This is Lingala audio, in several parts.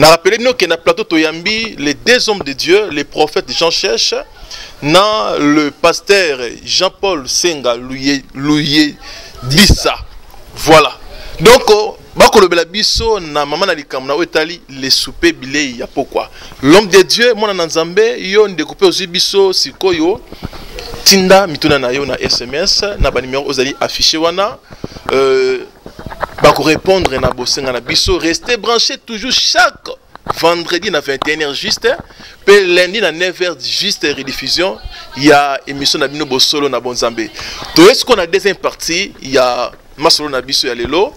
Na rappelé nous que na plateau Toyambi, les deux hommes de Dieu, les prophètes Jean Cherche, na le pasteur Jean-Paul Senga Louye Dissa. Voilà. Donc, bako lobela biso na mama na likam na wetali les soupers bilei ya pourquoi. L'homme de Dieu mona na Nzambe yo ndekoupe ozi biso sikoyo tinda mituna na yo na SMS na ba numéro ozali affiché wana bako répondre na bosenga na biso restez branchés toujours chaque vendredi na 21h juste pe lundi na 9h juste rediffusion il y a émission na bino bosolo na bonzambe. To est-ce qu'on a deuxième partie il y a masolo na biso ya lelo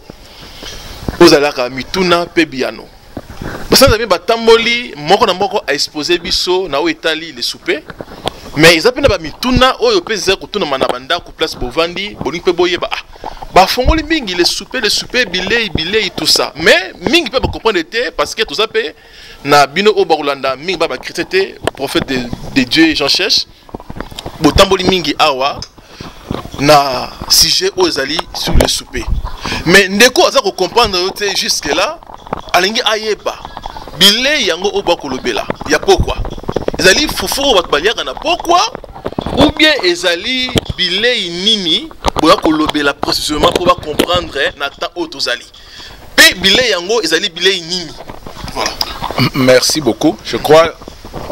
ozalaka mituna pe biano. Basanza bi batamboli moko na moko a exposer biso na Itali les soupers. Mais ils appellent ba mituna oyo pe zeko kutuna manabanda ku place bovandi boni pe boyeba ba fongoli mingi les soupers bilei tout ça. Mais mingi pe ba comprendre té parce que tout ça pe na bino o Barolanda mingi ba critiquer prophète de Dieu Jean Cherche. Botamboli mingi awa na sujet ozali sur le souper. Mais ndeko aza ko comprendre jusque là alingi ayeba bilei yango oba kolobela ya pourquoi ezali fufu bat baliaka na pourquoi ou bien ezali bilei nini boya kolobela précisément pour ba comprendre na ta otozali pe bilei yango ezali bilei nini. Voilà. Merci beaucoup. Je crois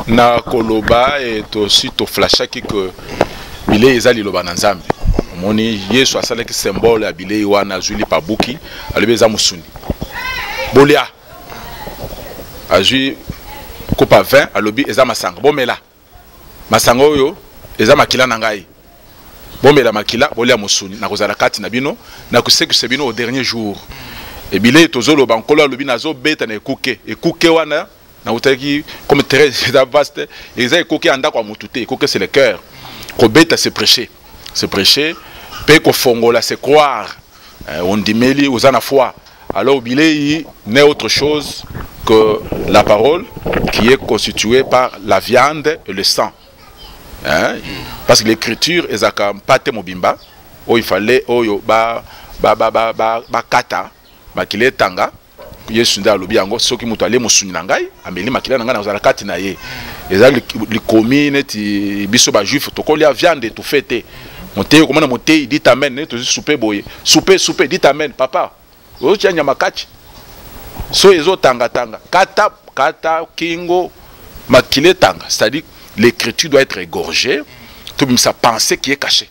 na koloba et aussi to flashaki que bilei ezali loba na Nzambe. Moni Yesu asalaki symbole ya bilei wana azuli pabuki alibeza musuni bolia azui kopa 20 alobi eza masanga bomela masanga oyo eza makila na ngai bomela makila bolia musuni na kozala kati na bino na kusekuse bino au dernier jour et bilei tozolo bankolo alobi nazo beta na ekuke wana na utaki comme très vaste eza ekuke anda kwa mutute ekuke c'est le cœur ko beta c'est prêcher pe ko fongola c'est croire on dit meli uzana foi alors bilei n'est autre chose que la parole qui est constituée par la viande et le sang parce que l'écriture ezaka pate mobimba o il fallait oyo ba kata makile tanga Yesu nda lobi yango soki mutu ale musuni na ngai ameli makila na ngai na zala kati na ye ezali likomi neti biso ba juif to kolia viande to fete monte comment monte dit amen ne to souper boye souper dit amen papa o tianya makati so ezo tanga kata kingo makile tanga c'est-à-dire l'écriture doit être égorgée tout même sa pensée qui est cachée.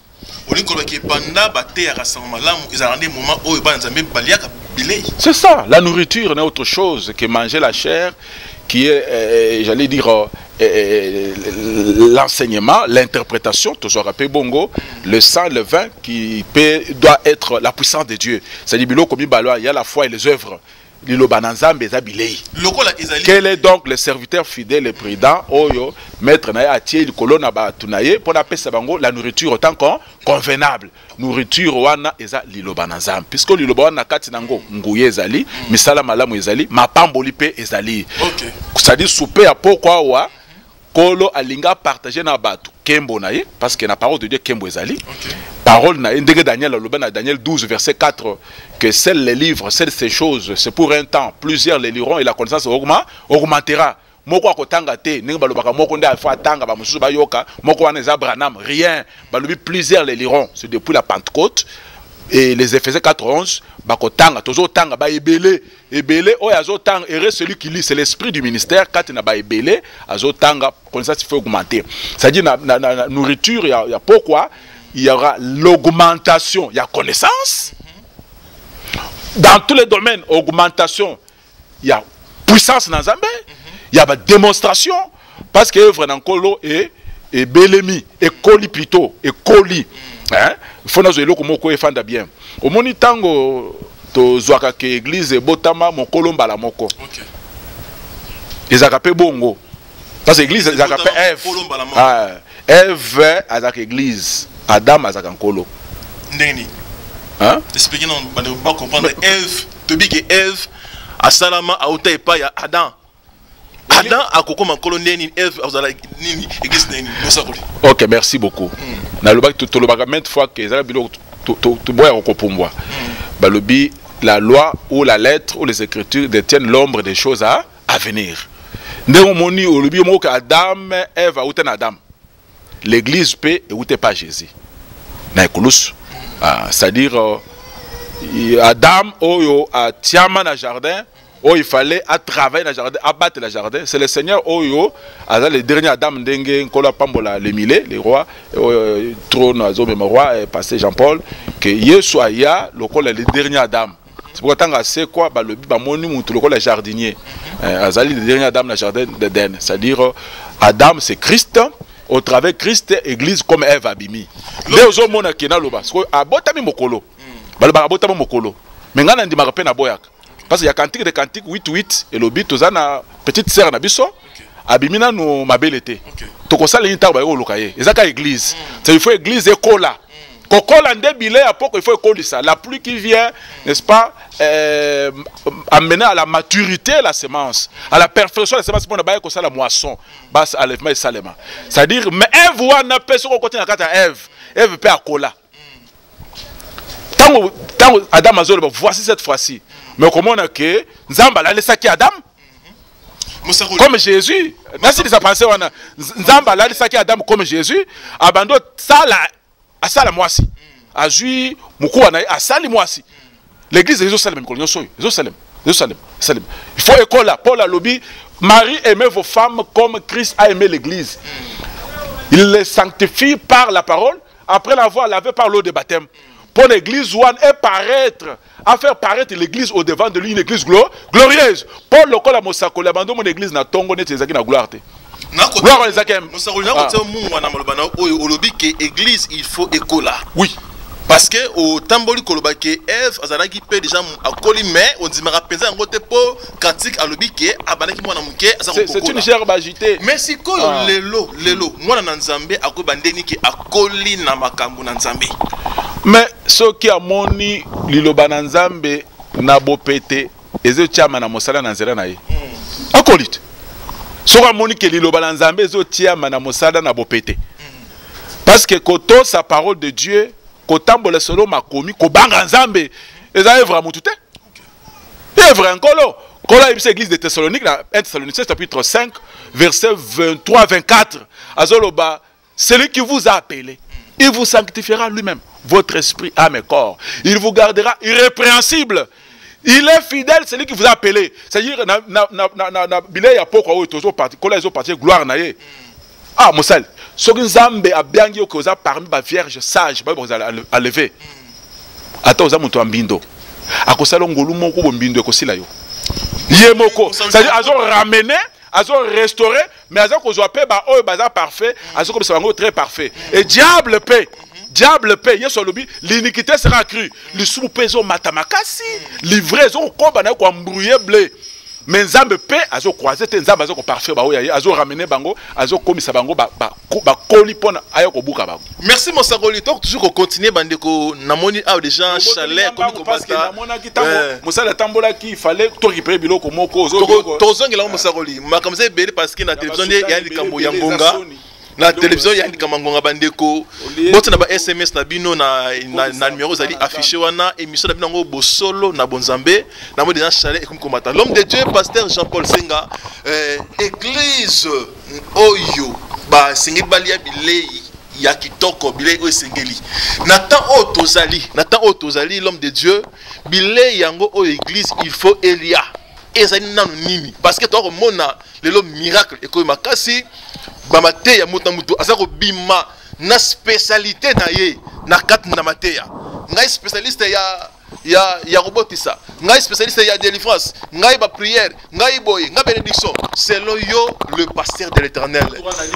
C'est ça, la nourriture n'est autre chose que manger la chair, qui est, j'allais dire, l'enseignement, l'interprétation, toujours rappelé bongo, le sang, le vin, qui doit être la puissance de Dieu. C'est-à-dire, il y a la foi et les œuvres. Quel est donc le serviteur fidèle et prudent oyo maître na atie likolo na batunaye pour na pesa bango la nourriture autant convenable nourriture wana eza liloba na Nzambe puisque liloba wana kati nango nguye ezali misala malamu ezali mapamboli pe ezali c'est-à-dire souper à pourquoi wa kolo alinga partager na batu kembo na ye parce que na parole de Dieu kembo ezali parole na ndenge Daniel loba na Daniel 12 verset 4 que seuls les livres, seules ces choses, c'est pour un temps, plusieurs les liront et la connaissance augmentera. Moko akotanga te, ninga balobaka moko nde afa tanga ba mususu ba yoka, moko wana eza Branham, rien. Balobi plusieurs les liront, c'est depuis la Pentecôte et les Éphésiens 4:11, bakotanga, tozo tanga ba ebele oyo azotanga et celui qui lit c'est l'esprit du ministère quand na ba ebele azotanga connaissance fait augmenter. C'est-à-dire na nourriture il y a pourquoi il y aura l'augmentation, il y a connaissance. Dans tous les domaines, augmentation, il y a puissance dans Nzambe, il y a démonstration, parce que l'œuvre dans Kolo est belemi, et coli plutôt, et coli. Il faut que nous ayons bien. Au moment où tango to zwaka ke église botama mon kolomba la moko. Ils appellent bongo. Parce que l'église ils appellent Ève. Ève à la église, Adam à la kolo. Expliquez nous pas comprendre Ève to bi que Ève a salama a ota epa ya Adam a kokoma koloneni Ève azala nini église nini nosakoli. OK, merci beaucoup. Na loba to loba maintes fois que ezala bilo to boya kopumbwa. Balobi la loi ou la lettre ou les écritures détiennent l'ombre des choses à à venir. Ndenge moni olobi mo ka Adam, Ève a outé na Adam. L'église peut et outé pas Jésus. Na ekulus. C'est-à-dire Adam oyo a tiama na jardin, oh il fallait à travailler dans le jardin, abattre le jardin. C'est le Seigneur oyo a le dernier Adam ndenge kola pambola le milé, les rois trône azo même roi passé Jean-Paul que Yesu aya le dernier Adam. C'est pourquoi tant c'est quoi bah le moni mutu le jardinier. Azali le dernier Adam dans le jardin d'Éden, c'est-à-dire Adam c'est Christ. Au travers Christ, église comme Ève abimi. Les autres mona kena loba. Parce que abotami mokolo. Balba abotami mokolo. Mais ngana ndi marape na boyak. Parce qu'il y a cantique de cantique 8-8 et lobi tozana petite sœur na biso abimina no mabelete. Toko sala inta ba yo lokaye. Ezaka église. C'est il faut église ekola. Kokola nde bilé à poko il faut ekolisa. La pluie qui vient, n'est-ce pas, amener à la maturité la semence, à la perfection la semence pour ne pas que ça la moisson. Bas enlèvement et salema. C'est-à-dire mais Ève wana peso ko continue na kata Ève. Ève pe akola. Tant Adam azolo voici cette fois-ci. Mais comment on a que Nzamba la laissaki Adam? Comme Jésus. Merci de sa pensée wana. Nzamba la laissaki Adam comme Jésus. Abando ça la moisi. Azui mukuwa na asali moisi. L'église de Jérusalem Jérusalem. Il faut école Paul a lobby. Marie aimait vos femmes comme Christ a aimé l'église. Il les sanctifie par la parole après l'avoir lavé par l'eau de baptême. Pour l'église ouane et paraître, à faire paraître l'église au devant de lui, une église glorieuse. Paul le col à Mosako, l'abandon mon église n'a tongo net ezaki na gloire te. Gloire les akem. Mosako na kote mungu na malobana oyo olobi ke église il faut écola. Oui. Parce que au tamboli koloba ke Ève azalaki pe déjà akoli mais on dit mara penza ngote po cantique alobi ke abanaki mwana muke azako kokola. C'est une gerbe agitée. Mais si ko lelo mwana na Nzambe akobandeni ke akoli na makambo na Nzambe. Mais ce qui a moni liloba na Nzambe na bopete ezo tiama na mosala na nzela na ye. Akolite. Ce qui a moni ke liloba na Nzambe ezo tiama na mosala na bopete. Parce que koto sa parole de Dieu kotambola solo makomi kobanga Nzambe eza œuvre mutu te. Œuvre nkolo. Kola ibise église de Thessalonique na 1 Thessaloniciens chapitre 5 verset 23-24 azoloba celui qui vous a appelé il vous sanctifiera lui-même, votre esprit, âme et corps. Il vous gardera irrépréhensible. Il est fidèle, celui qui vous a appelé. C'est-à-dire, il y a beaucoup de parti gloire. Ah, Moussel, ce que Nzambe a bien dit que vous avez parmi les vierges sages, vous allez lever. Attends, vous avez un bindo. À cause de l'ongolo, vous avez un bindo. C'est-à-dire, ils ont ramené. Ils ont restauré, mais ils ont fait un parfait, ils ont comme ça très parfait. Et diable paix, l'iniquité sera crue. Les sous-pèsons matamakasi, livraison comme on a embrouillé blé. Mais Nzambe paix, ils ont croisé, Nzambe ils ont parfait, ils ont ramené bango, ils ont commis ça bango, merci mon sagoli, donc toujours continuer bandeko namoni a des gens chaleur comme combattant. Mosala tambola qui fallait tout récupérer biloko moko tozongela mon sagoli makamze belé parce que na télévision il y a des kambo yangonga na télévision il y a des kamangonga bandeko bote na ba SMS na bino na numéro zali affiché wana émission na bino bosolo na bonzambe na mo des gens chaleur comme combattant l'homme de Dieu pasteur Jean-Paul Senga église oyo ba singi balia bilei ya kitoko bilei o sengeli natan o tozali l'homme de Dieu bilei yango o église il faut Elia ezali nanu nini parce que to mona lelo miracle eko makasi ba mateya mutu asako bima na spécialité na ye na kat na mateya ngai spécialiste ya robotisa ngai spécialiste ya délivrance ngai ba prière ngai boy ngai bénédiction c'est le pasteur de l'Éternel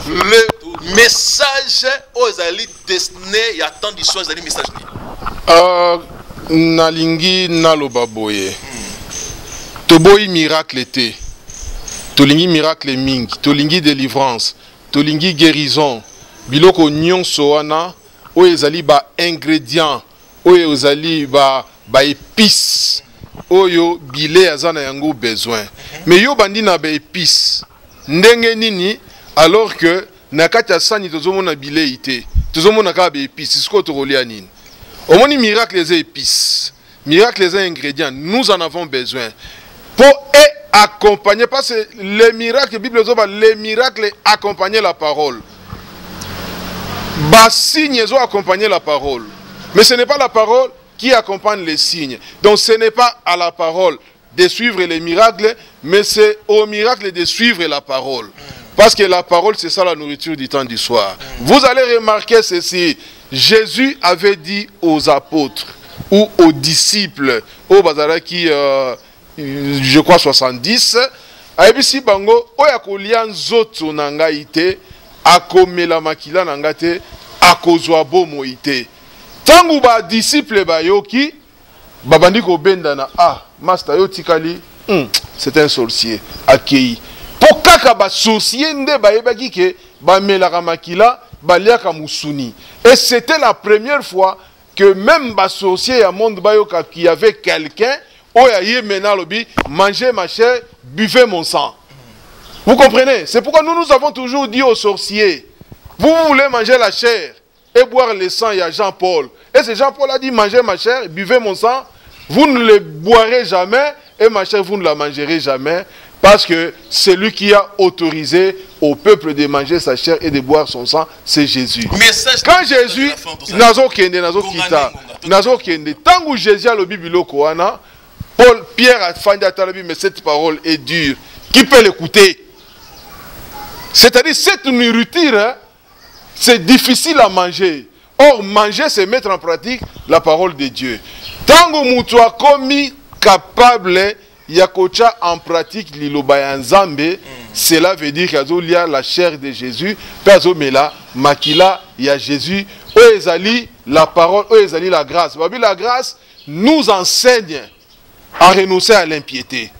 le message aux ali destiné ya tant d'histoires ali message ni nalingi naloba boye toboyi miracle te tolingi miracle mingi tolingi délivrance tolingi guérison biloko nyonso wana oyo ezali ba ingrédients oyo ezali ba épices oyo bilei azana yango besoin mais yo bandi na ba épices ndenge nini alors que na kati ya sani tozomona bilei te tozomona ka ba épices siko tokolia nini omoni miracle les épices miracle les ingrédients nous en avons besoin pour accompagnaient, parce que les miracles, la Bible dit les miracles accompagnaient la parole. Les signes ont accompagné la parole. Mais ce n'est pas la parole qui accompagne les signes. Donc ce n'est pas à la parole de suivre les miracles, mais c'est au miracle de suivre la parole. Parce que la parole, c'est ça la nourriture du temps du soir. Vous allez remarquer ceci. Jésus avait dit aux apôtres ou aux disciples, au Bazaraki, je crois 70, Aibisi Bango, Oyakolian Zoto Nangaite, Akomela Makila Nangate, Akozwabo Moite. Tangu ba disciple Bayoki, Babandiko Bendana, Master Yotikali, c'est un sorcier, accueilli. Pour kaka ba sorcier nde bayebaki ke ba melaka makila baliaka musuni. Et c'était la première fois que même ba sorcier ya monde bayoka qui avait quelqu'un oyaye mena lobi mangez ma chair, buvez mon sang. Vous comprenez? C'est pourquoi nous avons toujours dit aux sorciers, vous voulez manger la chair et boire le sang, il y a Jean-Paul. Et c'est Jean-Paul a dit mangez ma chair, buvez mon sang, vous ne le boirez jamais et ma chair vous ne la mangerez jamais. Parce que celui qui a autorisé au peuple de manger sa chair et de boire son sang, c'est Jésus. Quand Jésus, tant que Jésus a le Bible, Paul, Pierre a fait mais cette parole est dure. Qui peut l'écouter? C'est-à-dire, cette nourriture, hein, c'est difficile à manger. Or, manger, c'est mettre en pratique la parole de Dieu. Tant que nous sommes commis capables, Yakocha en pratique liloba ya Nzambe, cela veut dire qu'il y a la chair de Jésus, la makila ya Jésus, ezali la parole, ezali la grâce. La grâce nous enseigne à renoncer à l'impiété.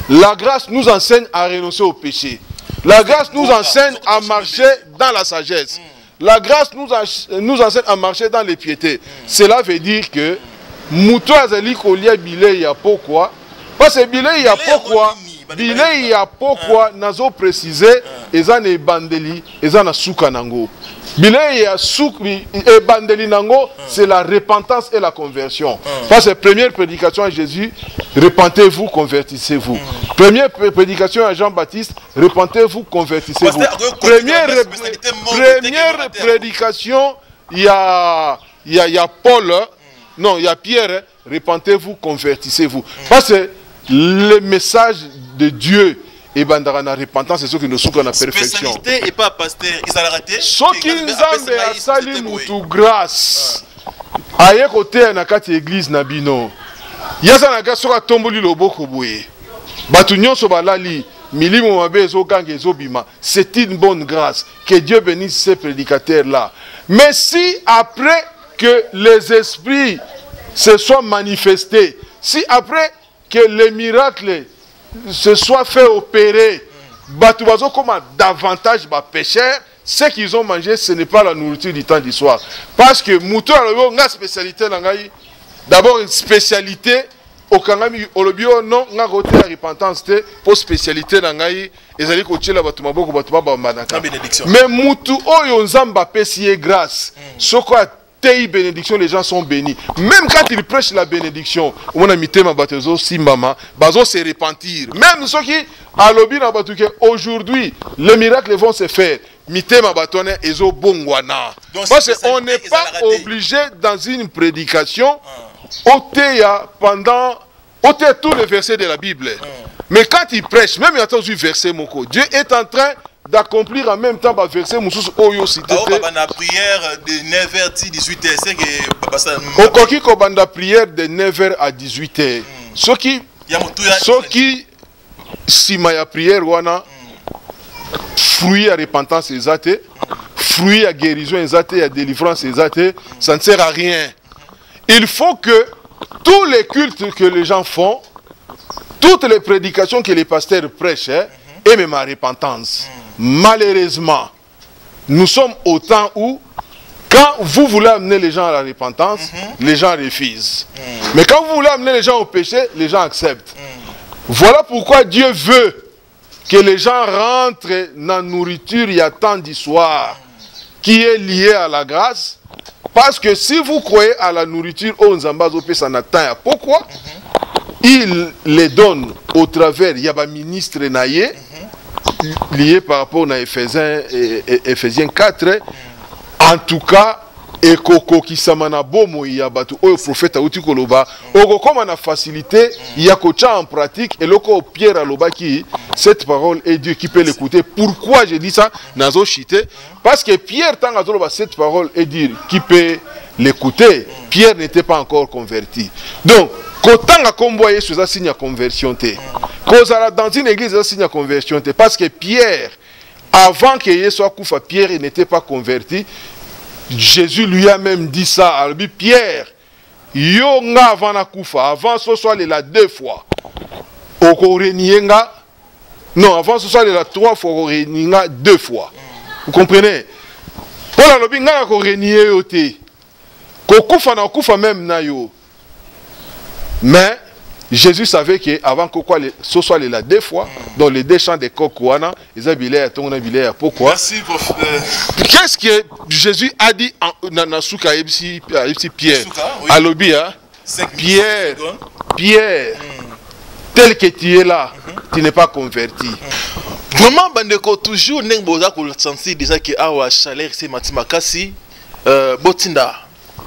La grâce nous enseigne à renoncer au péché. La grâce nous enseigne à marcher dans la sagesse. La grâce nous enseigne à marcher dans les piétés. Cela veut dire que Mouto azali kolia bile ya pourquoi? Parce que bilei ya pourquoi nazo préciser ezana ebandeli ezana suka nango. Bilei ya sukri ebandeli nango c'est la repentance et la conversion. Parce que première prédication à Jésus, repentez-vous, convertissez-vous. Première prédication à Jean-Baptiste, repentez-vous, convertissez-vous. Première prédication il y a Paul, non, il y a Pierre, repentez-vous, convertissez-vous. Parce que le message de Dieu et bandana repentance, c'est ce qui nous souffre dans la perfection. Spécialité et pas pasteur, ils ont raté. Ce qui nous a sali mutu grâce. Aye côté na kati église nabino. Yasa na ga soka tomboli loboko boye. Batu nyonso balali milimo mabe zo gange zo bima. C'est une bonne grâce. Que Dieu bénisse ces prédicateurs là. Mais si après que les esprits se soient manifestés, si après que les miracles se soient fait opérer, Batoubazo comme davantage pécheurs, ce qu'ils ont mangé, ce n'est pas la nourriture du temps du soir. Parce que Moutou a une spécialité, d'abord une spécialité, au Kangami, au Lobio, non, n'a roté la repentance, pour spécialité, ils allaient coacher la Batoumaboko, Batoumaba, mais Moutou, oh, Yonzamba, Pessie grâce, ce quoi bénédiction, les gens sont bénis. Même quand ils prêchent la bénédiction, on a mis ma baptiso si maman, bazo se repentir. Même ceux qui à l'obi na batuke aujourd'hui, les miracles vont se faire. Mité ma batone ezo bongwana. Parce qu'on n'est pas obligé dans une prédication oteya pendant oteya tous les versets de la Bible. Mais quand il prêche, même il y a toujours verset moko, Dieu est en train d'accomplir en même temps le verset Moussous Oyo cité. La prière de 9h à 18h, c'est que Okoki kobanda prière de 9h à 18h. Ceux qui sima ya prière wana fruit à repentance exacte, fruit à guérison exacte, à délivrance exacte, ça ne sert à rien. Il faut que tous les cultes que les gens font, toutes les prédications que les pasteurs prêchent, et même à repentance. Malheureusement, nous sommes au temps où, quand vous voulez amener les gens à la repentance, les gens refusent. Mais quand vous voulez amener les gens au péché, les gens acceptent. Voilà pourquoi Dieu veut que les gens rentrent dans la nourriture il y a tant d'histoire qui est liée à la grâce. Parce que si vous croyez à la nourriture, on Zambazo ça n'atteint. Pourquoi? il les donne au travers, il y a un ministre naïe, lié par rapport à Ephésiens 4. En tout cas, ekoko kisamana bomo ya batu oyo prophète auti koloba okokoma na facilité ya kocha en pratique et loko Pierre aloba qui cette parole est Dieu qui peut l'écouter. Pourquoi je dis ça nazo chité parce que Pierre tant azoloba cette parole est Dieu qui peut l'écouter. Pierre n'était pas encore converti. Donc kotanga kombo Yesu za signe ya conversion te. Kozala dans une église za signe ya conversion te parce que Pierre avant que Yesu akufa Pierre n'était pas converti. Jésus lui a même dit ça à lui, Pierre, yo nga avant na kufa, avant ce soit la 2 fois. Oko renienga. Non, avant ce soit la 3 fois, oko renienga 2 fois. Vous comprenez? Pour la lobi nga ko renier yo te. Ko kufa na kufa même na yo. Mais Jésus savait que avant que ce soit la 2 fois, dans les 2 champs de Kokouana, ils ont bilé à ton bilé. Pourquoi? Merci, prof. Qu'est-ce que Jésus a dit dans Souka Pierre? À l'obia, Pierre, tel que tu es là, tu n'es pas converti. Vraiment, bandeko toujours n'engboza ko sentir déjà que awa chaleur c'est matimakasi botinda.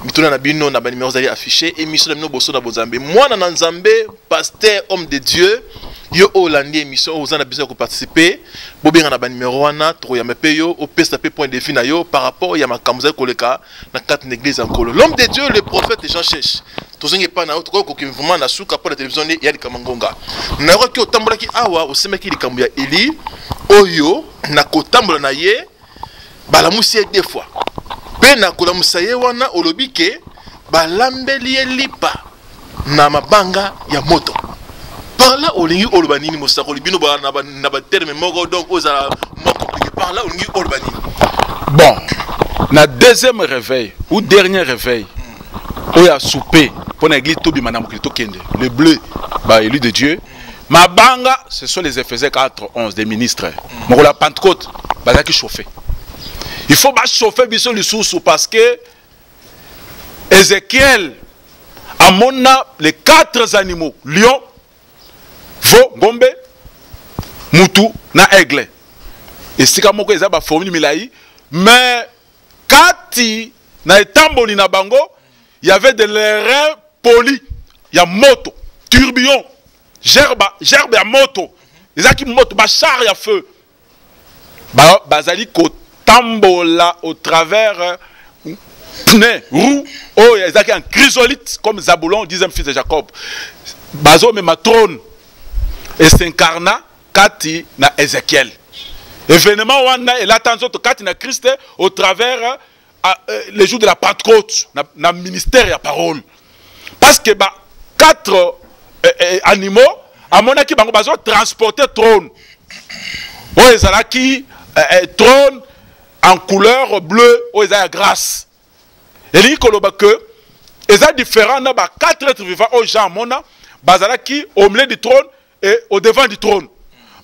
Mituna na bino na banimero zali affiché émission na bino boso na bozambe moi na nzambe pasteur homme de Dieu yo olandi émission ozana besoin de participer bobenga na banimero wana to ya mepeyo au pestape point de vue na yo par rapport ya makamza koleka na 4 églises en Kolo. L'homme de Dieu le prophète Jean Chèche tozongi pa na to ko vraiment na suka pour la télévision ya likamangonga na ko ki otambola ki awa osemeki likambo ya Eli oyo na kotambola na ye bala musie 2 fois. Pena kula musaye wana olobike balambeli lipa na mabanga ya moto. Par là olingi olbanini mosako libino ba na ba terme moko donc oza moko compliqué par là olingi olbanini. Bon, na deuxième réveil ou dernier réveil oya souper pour l'église tobi manam to kende le bleu ba élu de Dieu. Mabanga ce sont les Éphésiens 4:11 des ministres. Moko la Pentecôte ba qui chauffer. Il faut pas chauffer biso le sous parce que Ézéchiel a mona les 4 animaux lion, veau, gombe, mutu na aigle. Et c'est comme que ça va former milai, mais kati na etamboli na bango, il y avait des reins polis, il y a moto, tourbillon, gerbe à moto, les qui moto, ba char ya feu, bazali côté tambola au travers pneu, roue, oh, il y a un chrysolite comme Zabulon, 10e fils de Jacob. Bazo me matrone et s'incarna Kati na Ézéchiel. Événement wana et l'attention de Kati na Christ au travers les jours de la Pentecôte, na ministère et la parole. Parce que 4 animaux, à mon avis, bazo transporter trône. Oh, ils trône en couleur bleue ou ils ont grâce. Et il y que ils sont différents dans 4 êtres vivants aux gens mona bazala qui au milieu du trône et au devant du trône.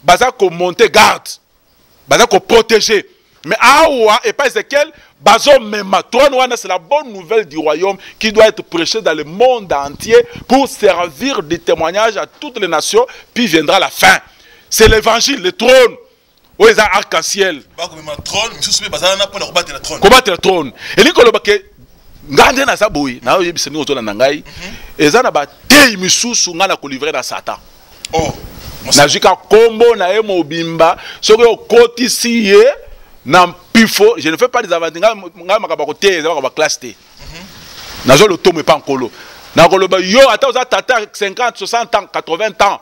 Bazala ko monter garde. Bazala ko protéger. Mais awa et pas Ézéchiel bazo même trône wana c'est la bonne nouvelle du royaume qui doit être prêchée dans le monde entier pour servir de témoignage à toutes les nations puis viendra la fin. C'est l'évangile, le trône. Où est arc-en-ciel? Combattre le trône. Et lui, ngande na saboui na yebisa ni ozo na ngai ezana ba tei misusu ngana ko livrer na Satan. Oh, na jika kombo na emo bimba soki okotisi ye na pifo, je ne fais pas des avantages ngama makaba ko te ezaba ba classe te. Na zo le tomo pas nkolo. Na koloba yo ata oza tata 50, 60 ans, 80 ans.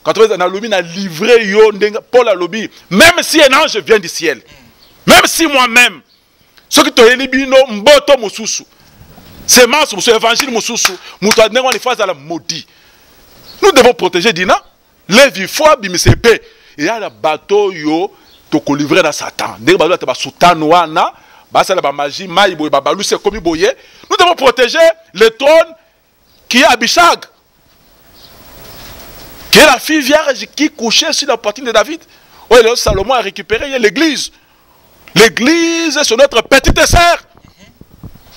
80 ans na lobi na livré yo ndenga Paul a lobi même si un ange vient du ciel. Même si moi-même ce qui te elibino mboto mususu. C'est mince, c'est évangile mususu. Muto adnengo ni face à la maudit. Nous devons protéger Dina. Levi foi bimisepe. Il y a la bateau yo to ko livrer dans Satan. Ndenge bazo ta ba sultan wana, ba sala ba magie mai boye ba baluse komi boye. Nous devons protéger le trône qui est Abishag. Qui est la fille vierge qui couchait sur la poitrine de David. Oui, Salomon a récupéré l'église. L'église, c'est notre petite sœur.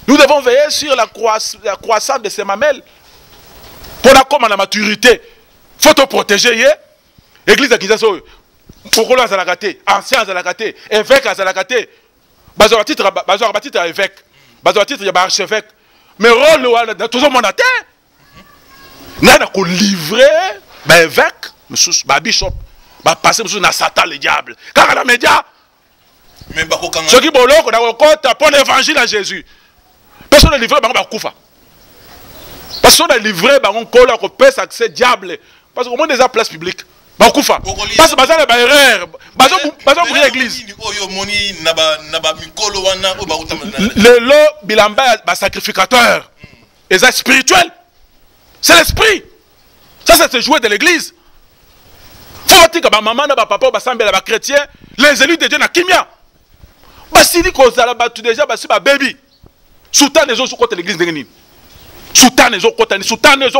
Nous devons veiller sur la croissance de ses mamelles. Pour la comme à la maturité. faut te protéger. Église à Kinshasa, pourquoi à Zalakate, ancien à Zalakate, évêque à Zalakate, bazar titre à évêque, bazar titre à archevêque, mais rôle de tout le monde à terre. N'a pas livré, évêque, bishop, passer sur Satan le diable. Car la média, ceux qui ont pour l'évangile à Jésus, personne n'a livré, parce qu'on a livré, on a fait accès diable, parce qu'au moins des places publiques. Parce que c'est une erreur. Pour l'église. Le lot bilamba est sacrificateur. Et c'est spirituel. C'est l'esprit. Ça, c'est jouer de l'église. Faut dire que ma maman, ma papa, ma sambé, ma chrétien, les élus de Dieu na kimia. Si dit qu'on a battu déjà, c'est ma baby. Soutan les autres côté l'église de Soutan les autres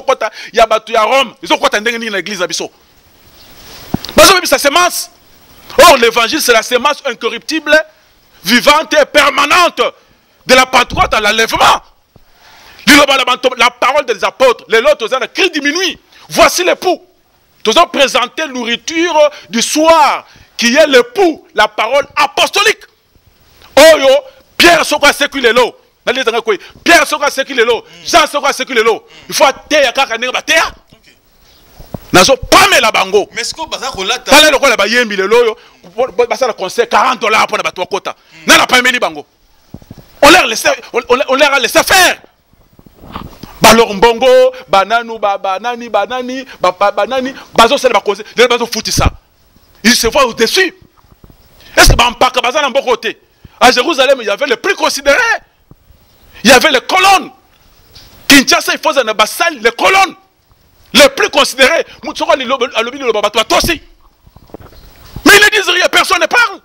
côté, il y a battu à Rome, les autres côté de l'église à Bissau. C'est sa sémence. Or, l'évangile, c'est la sémence incorruptible, vivante et permanente de la patriote à l'enlèvement. La parole des apôtres, les lots, le cri diminue. Voici l'époux. Nous avons présenté nourriture du soir, qui est l'époux, la parole apostolique. Oh yo, Pierre Sokwa sécule l'eau. Pierre Sokwa sécule l'eau. Jean Sokwa sécule l'eau. Il faut terre, terre. Nazo pame la bango. Mais ce que baza kolata. Kala loko la bayembi le loyo. Basa la conseil $40 pour na bato kota. Na la pame li bango. On leur a laissé faire. Balor mbongo, bananu, banani, bazo sel ba conseil. Les bazo fouti ça. Ils se voient au-dessus. Est-ce que bampaka baza na mboko côté? À Jérusalem, il y avait les plus considérés. Il y avait les colonnes. Kinshasa, il faut na basal les colonnes. Les plus considérés, mais ils ne disent rien, personne ne parle.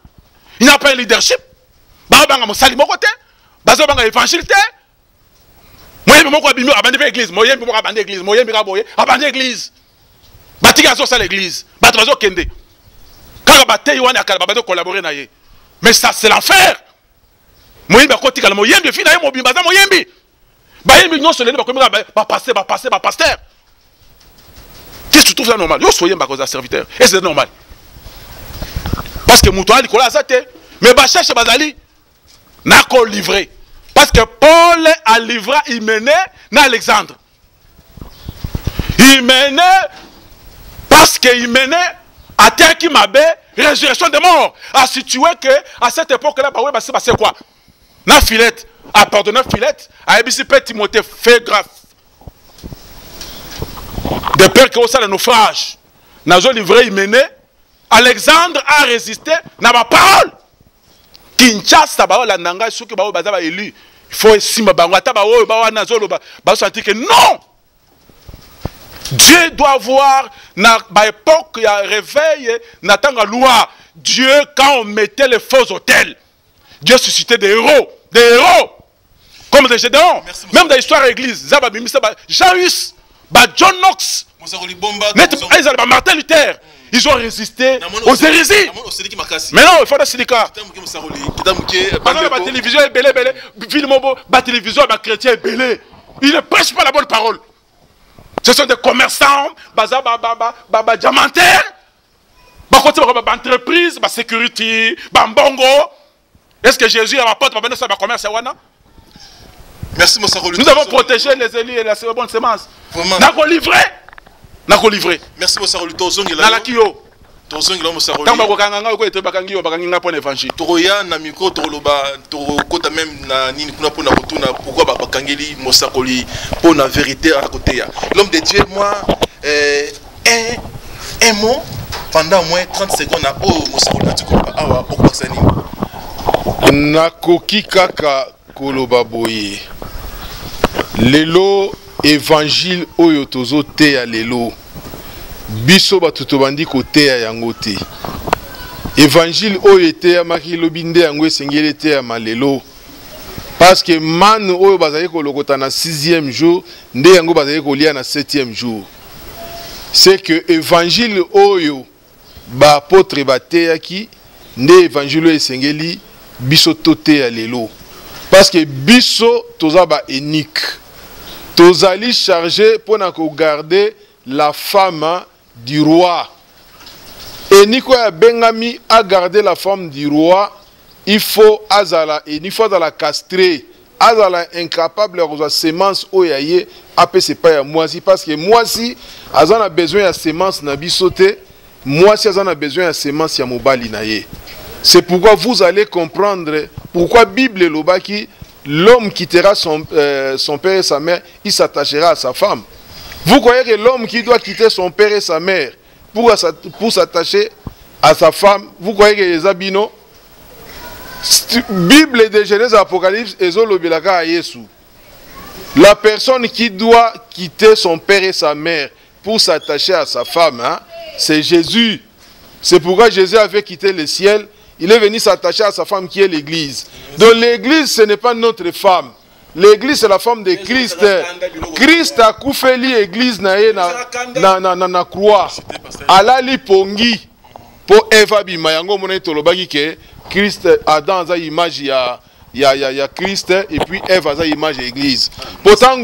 Il n'y a pas un leadership. Il n'y a pas un évangile. Il n'y a pas un évangile. Il n'y a pas une église. Il n'y a pas une église. Il n'y a pas une église. Il n'y a pas l'église. Il n'y a pas collaborer. Mais ça, c'est l'enfer. Il n'y a pas de pasteur. Qu'est-ce que tu trouves ça normal? Yo soyez un serviteur. Et c'est normal. Parce que Moutoua Nicolas a zate. Mais Bachache Bazali n'a qu'à livrer. Parce que Paul a livré, il menait dans Alexandre. Il menait parce qu'il menait à terre qui m'avait résurrection des morts. A situé que à cette époque-là, c'est quoi? Na Philette, à pardonner Philette, à Ebisipe Timothée fait grave. De peur que au sein de naufrage, nous avons livré, il menait. Alexandre a résisté, n'a pas parole. Kinshasa, la nanga, ceux qui ont été élus, il faut essayer que non. Dieu doit voir, à l'époque, il y a un réveil, n'attend la loi. Dieu, quand on mettait les faux hôtels, Dieu suscitait des héros, comme des Gédéons. Même dans l'histoire de l'église, Jairus, John Knox, Martin Luther, ils ont résisté aux hérésies. Mais non, il faut des syndicats. La télévision est belé, la télévision est chrétien est belé. Ils ne prêchent pas la bonne parole. Ce sont des commerçants, diamantaires, entreprises, sécurité, mbongo. Est-ce que Jésus a rapporté un commerce? Merci, Moussaroli. Nous avons protégé les élus et la bonne semence. N'a qu'à livrer. Merci, Moussaroli. Toroya na micro toroba torokota même na nini kuna pona kotuna pourquoi ba bakangeli Moussaroli pour la vérité à côté ya. L'homme de Dieu moi un mot pendant moins 30 secondes na Moussaroli tu comprends awa okubasani. Nakoki kaka koloba boye. Lelo évangile oyo tozo te ya lelo. Biso batuto bandi kote ya yango te. Évangile oyo ete ya makilobi nde yango esengeli te ya malelo. Parce que man oyo bazali kolokota na 6e jour, nde yango bazali kolia na 7e jour. C'est que évangile oyo ba apôtre bateyaki nde évangile oyo esengeli biso tote ya lelo. Parce que biso toza ba unique. Tozali chargé pour garder la femme du roi. Et Nico a Bengami a gardé la forme du roi. Il faut azala et il faut dans la castrer. Azala incapable de la sémence oyaye après c'est pas moisi parce que moisi azana besoin de sémence na bisoté. Moisi azana besoin de sémence ya mobali naye. C'est pourquoi vous allez comprendre pourquoi Bible lobaki l'homme quittera son père et sa mère, il s'attachera à sa femme. Vous croyez que l'homme qui doit quitter son père et sa mère pour s'attacher à sa femme, vous croyez que les abino? Bible de Genèse Apocalypse, la personne qui doit quitter son père et sa mère pour s'attacher à sa femme, hein, c'est Jésus. C'est pourquoi Jésus avait quitté le ciel. Il est venu s'attacher à sa femme qui est l'église. Donc l'église, ce n'est pas notre femme. L'église, c'est la femme de Christ. Christ a coupé l'église na croix. Alali pongi pour Eva Bimayango mone tolobaki ke Christ Adam a image ya Christ et puis Eva a image de l'église. Pourtant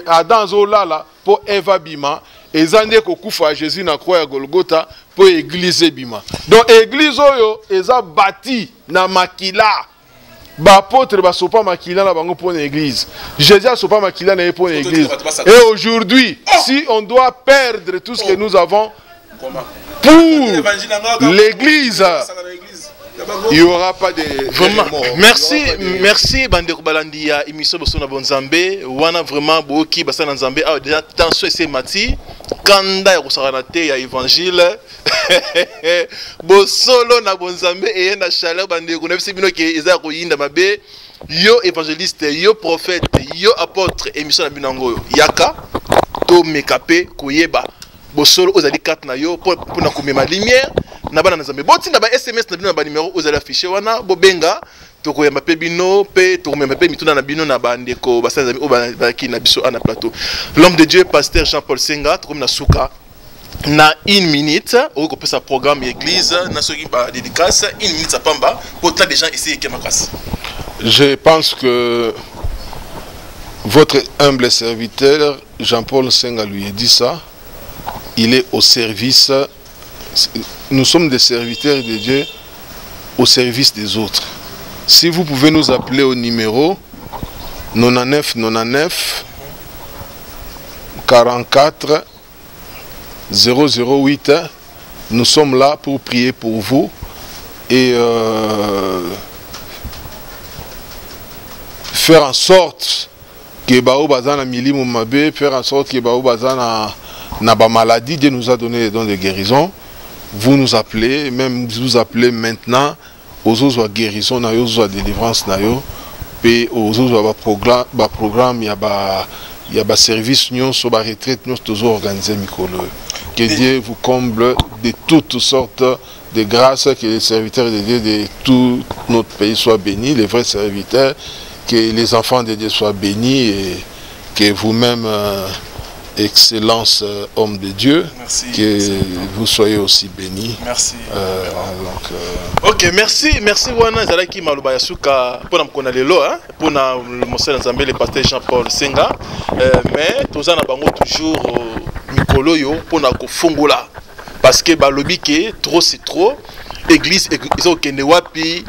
Adam zolala pour Eva Bima et zande ko kufa Jésus na croix ya Golgotha pour église bima. Donc église oyo eza bâti na makila. Apôtre ba sopa makila na bango pour l'église. Jésus a sopa makila na pour l'église. Et aujourd'hui, si on doit perdre tout ce que nous avons pour l'église, il n'y aura pas de vraiment. Merci Bandeko Balandia émission Bosso na Bonzambe wana vraiment boki basana Nzambe a déjà tension et c'est mati kanda ya kusakana te ya évangile Bossolo na Bonzambe et na chaleur Bandeko na bisi bino ke eza ko yinda mabe yo évangéliste yo prophète yo apôtre émission na binango yaka to mekape koyeba Bossolo ozali carte na yo pour na komema lumière na bana Nzambe botinda ba SMS na bino na ba numéro ozali afficher wana bobenga toko ya mape bino pe toko mape mituna na bino na bandeko basana Nzambe obaki na biso ana plateau. L'homme de Dieu pasteur Jean-Paul Senga toko na suka na 1 minute au ko pesa programme église na soki ba dédicace 1 minute ça pamba pour tas des gens ici qui makas. Je pense que votre humble serviteur Jean-Paul Senga lui a dit ça. Il est au service. Nous sommes des serviteurs de Dieu au service des autres. Si vous pouvez nous appeler au numéro 99 99 44 008, nous sommes là pour prier pour vous et faire en sorte que Bao Bazana Mili Moumabe, faire en sorte que Bao Bazana n'a pas maladie. Dieu nous a donné les dons de guérison. Vous nous appelez, même vous appelez maintenant aux autres guérison, aux autres délivrance, et aux autres programme, il y a service, nous sommes retraite, nous sommes organisés. Que Dieu vous comble de toutes sortes de grâces, que les serviteurs de Dieu de tout notre pays soient bénis, les vrais serviteurs, que les enfants de Dieu soient bénis et que vous-même, Excellence, homme de Dieu, merci, que vous soyez aussi bénis. Merci. Ok, merci Wana Zalaki Maluba Yasuka pour nous connaître lelo, pour nous montrer Nzambe le pasteur Jean-Paul Senga, mais tous en bango toujours mikolo yo pour nous kofungola parce que balobi ke trop c'est trop. Église ils ont kende wapi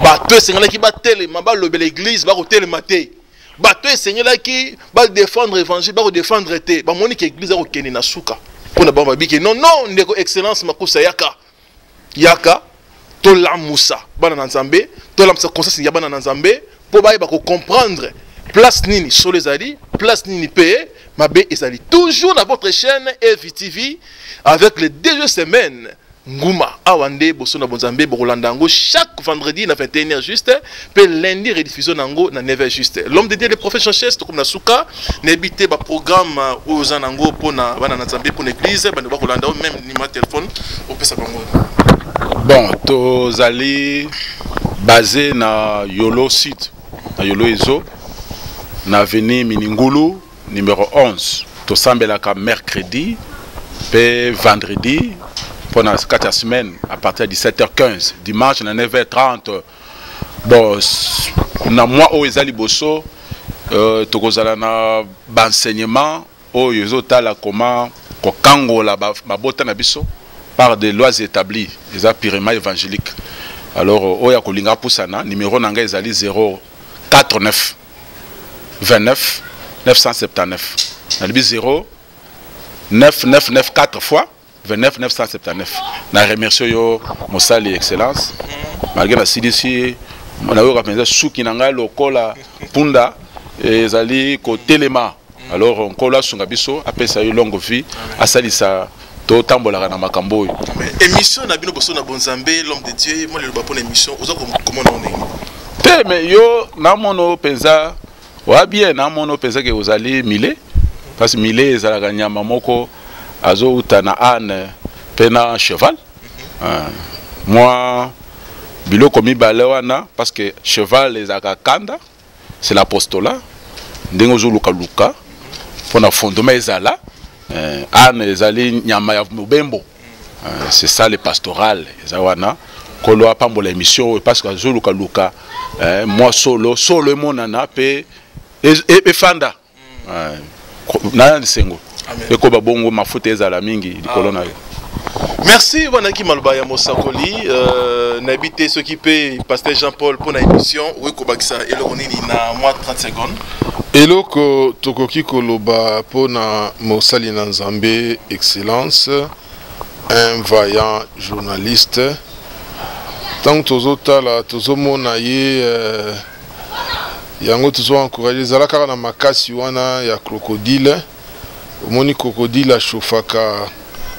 bato Senga ki batele maba lobe l'église ba hôtel maté. Bato Seigneur là qui va défendre l'évangile, va défendre té. Ba moni que église a kene na suka. Pour na ba biki non ndeko excellence makusa yaka to la musa bana na Nzambe, to la musa conscience ya bana na Nzambe pour ba comprendre place nini sur les ali, place nini paye, mabe ezali toujours dans votre chaîne EVTV avec les 2 semaines. Ngouma awande bosso na Bonzambe bolandango chaque vendredi na 21h juste pe lundi rediffusion nango na 9h juste. L'homme de Dieu le prophète Jean-Chest comme na suka n'habite ba programme aux anango pona bana na Nzambe pour l'église bana ba kolanda même numéro de téléphone au pesa bango. Bon to zali basé na Yolo site na Yolo Ezo na avenue Miningulu numéro 11 to sambelaka mercredi pe vendredi pour la 4 semaines à partir de 17h15, dimanche à 9h30. Bon, na moi au ezali bosso, tokozala na enseignement au yozotala comment kokangola babota na biso par des lois établies eza purement évangélique. Alors oya kolinga pusana numéro nanga ezali 049 29 979 nalibi 0 999 4 fois 29 979. Na remercie yo mosali excellence malgré la CDC na yo kapenza suki nanga lokola punda ezali ko telema. Alors on kola sunga biso apesa yo longue vie asalisa to tambola na makambo. Émission na bino boso na bonzambe l'homme de Dieu moi le bapon émission oza comment on est. Te mais yo na mono penza wa bien na mono penza ke ozali mile parce que mile ezala nyama moko azo utana ane pena cheval. Moi biloko mibale wana parce que cheval ezaka kanda c'est l'apostolat ndengo zo luka luka pona fondement ezala ane ezali nyama ya mubembo. C'est ça le pastoral ezawana kolo apambola émission parce que zo luka luka moi solo monana pe e fanda na nsengo eko babongo mafuta ezala mingi likolo na yo. Merci wanaki maloba ya mosakoli n'habité ce qui peut pasteur Jean-Paul pour la émission oui kobakisa eloko nini na moins 30 secondes. Eloko tokoki koloba pona mosali na Nzambe excellence un vaillant journaliste tant tozotala tozomona ye yango tozo encourager zalaka na makasi wana ya crocodile omoni crocodile chauffaka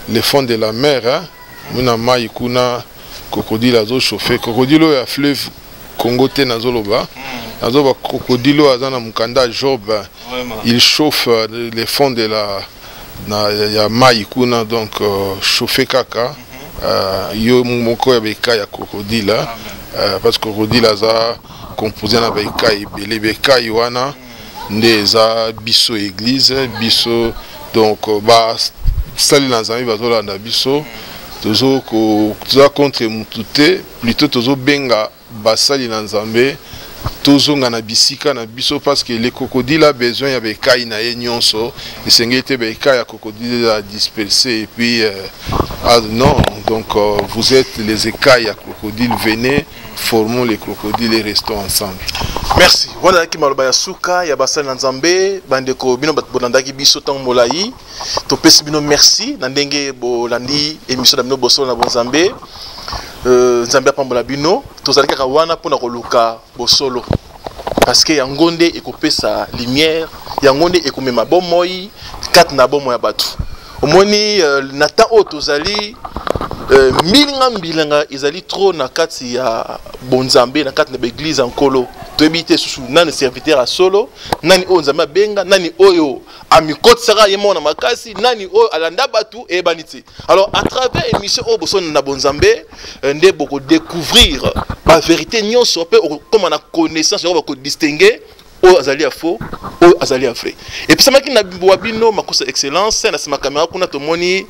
le fond de la mer hein muna mai kuna crocodile azo chauffer crocodile ya fleuve Congo te nazoloba nazoba crocodile azana mukanda Job il chauffe le fond de la ya mai kuna donc chauffer kaka yo moko ya beka ya crocodile parce que crocodile aza composé na beka ebele beka wana ndeza biso église biso donc ba sali na Nzambe bazolanda biso tozo contre mutute plutôt tozo benga basali na Nzambe tozo ngana bisika na biso parce que les crocodiles a besoin ya beka ina ye nyonso esengete beka ya crocodile a disperser et puis non donc vous êtes les écailles à crocodile venez formons les crocodiles et restons ensemble. Merci. Voilà qui maloba ya suka ya basali na Nzambe bandeko bino bonandaki biso tang molai to pesi bino merci na ndenge bolandi émission na bino bosolo na bonzambe Nzambe apambola bino tozali kaka wana pona koluka bosolo parce que yango nde ekopesa lumière yango nde ekomema bomoi kati na bomoi ya bato omoni na temps oyo tozali mbilanga ezali trop na kati ya bonzambe na kati na l'église nkolo toyebite susu nani serviteur a solo nani oyo Nzambe benga nani oyo amikotisaka ye mona makasi nani oyo alanda batu e baniti. Alors à travers émission oyo boso na bonzambe nde boko découvrir la vérité nyonso pe comme na connaissance oyo bako distinguer oyo azali a faux oyo azali a vrai. Et puis samaki na bino makosa excellence na sima caméra kuna tomoni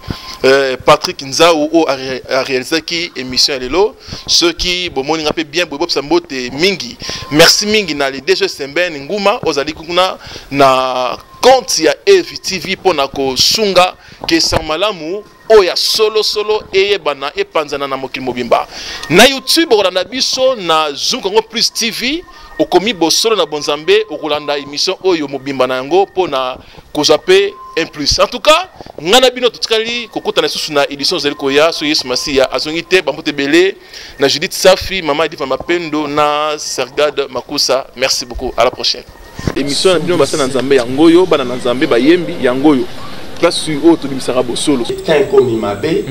Patrick Nzao o a réalisé qui émission lelo ceux qui bomoni ngape bien bobo sambote mingi merci mingi na les DG Semben Nguma ozali kuna na compte ya EVTV pona ko sunga ke samalamu oya solo eye bana e panzana na mokili mobimba na YouTube olanda biso na Zoom Congo Plus TV okomi bosolo na bonzambe okolanda émission oyo mobimba na yango pona kozape un plus. En tout cas ngana bino tutkali kokota na susu na édition zeliko ya so Yesu Masia azongite bambote belé na Judith Safi mama Edith Mapendo na Sergade Makusa. Merci beaucoup, à la prochaine. Émission na bino basa na Nzambe yangoyo bana na Nzambe bayembi yangoyo place sur autre bimisara bosolo tant comme Imabe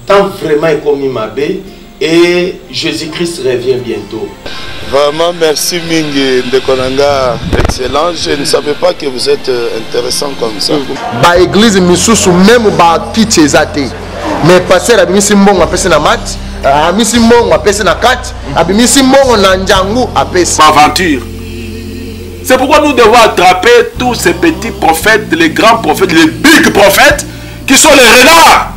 tant vraiment comme Imabe et Jésus-Christ revient bientôt. Vraiment, merci Mingi Ndekonanga, excellent. Je ne savais pas que vous êtes intéressant comme ça. Ba église misusu même ba kitche zate. Mais passer la bimisi mbongo apese na mat, amisi mbongo apese na kat, abimisi mbongo na njangu apese. Aventure. C'est pourquoi nous devons attraper tous ces petits prophètes, les grands prophètes, les big prophètes qui sont les renards.